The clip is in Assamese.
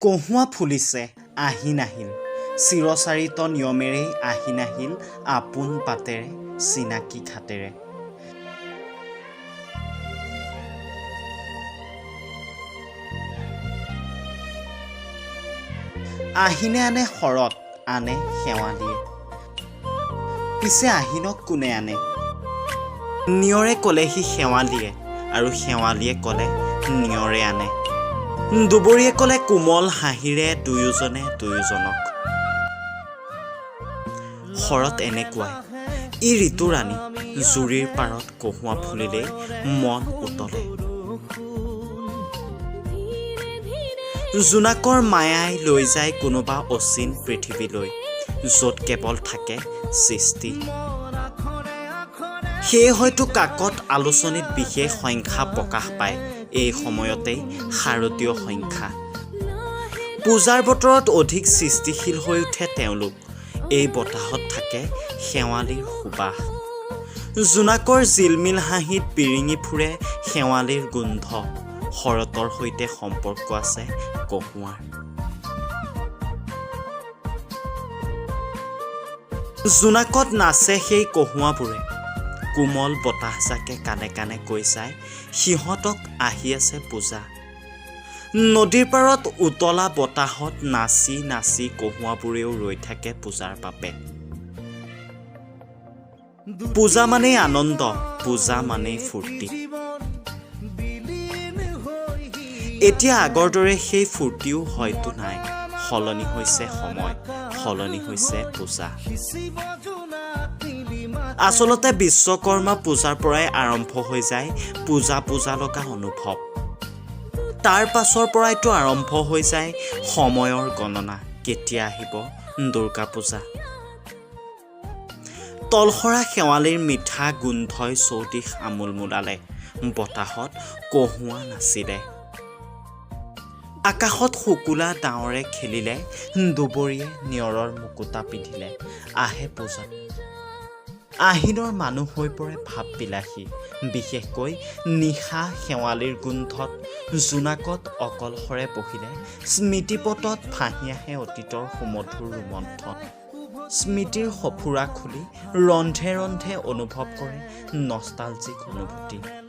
কহুৱা ফুলিছে আহিন আহিল চিৰচাৰিত নিয়মেৰেই আহিন আহিল আপোন বাটেৰে চিনাকি ঘাটেৰে আহিনে আনে শৰত আনে শেৱালিয়ে পিছে আহিনক কোনে আনে নিয়ৰে ক'লে সি শেৱালিয়ে আৰু শেৱালিয়ে ক'লে নিয়ৰে আনে দুবৰীয়ে ক'লে কোমল হাঁহিৰে দুয়োজনে দুয়োজনক শৰত এনেকুৱাই ই ঋতুৰাণী জুৰিৰ পাৰত কহুৱা ফুলিলে মন উতলে জোনাকৰ মায়াই লৈ যায় কোনোবা অচিন পৃথিৱীলৈ য'ত কেৱল থাকে সৃষ্টি সেয়ে হয়তো কাকত আলোচনীত বিশেষ সংখ্যা প্ৰকাশ পায় এই সময়তেই শাৰদীয় সংখ্যা পূজাৰ বতৰত অধিক সৃষ্টিশীল হৈ উঠে তেওঁলোক এই বতাহত থাকে শেৱালীৰ সুবাস জোনাকৰ জিলমিল হাঁহিত বিৰিঙি ফুৰে শেৱালীৰ গোন্ধ শৰতৰ সৈতে সম্পৰ্ক আছে কহুৱাৰ জোনাকত নাচে সেই কহুৱাবোৰে কোমল বতাহজাকে কানে কানে কৈ চাই সিহঁতক আহি আছে পূজা নদীৰ পাৰত উতলা বতাহত নাচি নাচি কহুৱাবোৰেও ৰৈ থাকে পূজাৰ বাবে পূজা মানেই আনন্দ পূজা মানেই ফূৰ্তি এতিয়া আগৰ দৰে সেই ফূৰ্তিও হয়তো নাই সলনি হৈছে সময় সলনি হৈছে পূজা আচলতে বিশ্বকৰ্মা পূজাৰ পৰাই আৰম্ভ হৈ যায় পূজা পূজা লগা অনুভৱ তাৰ পাছৰ পৰাইতো আৰম্ভ হৈ যায় সময়ৰ গণনা কেতিয়া আহিব দুৰ্গা পূজা তলসৰা শেৱালীৰ মিঠা গোন্ধই চৌদিশ আমোলমোলালে বতাহত কহুৱা নাচিলে আকাশত শুকুলা ডাৱৰে খেলিলে দুবৰীয়ে নিয়ৰৰ মুকুতা পিন্ধিলে আহে পূজা আহিনৰ মানুহ হৈ পৰে ভাববিলাসী বিশেষকৈ নিশা শেৱালীৰ গোন্ধত জোনাকত অকলশৰে বহিলে স্মৃতিপটত ভাহি আহে অতীতৰ সুমধুৰ ৰোমন্থন স্মৃতিৰ সফুৰা খুলি ৰন্ধে ৰন্ধে অনুভৱ কৰে নষ্টালজিক অনুভূতি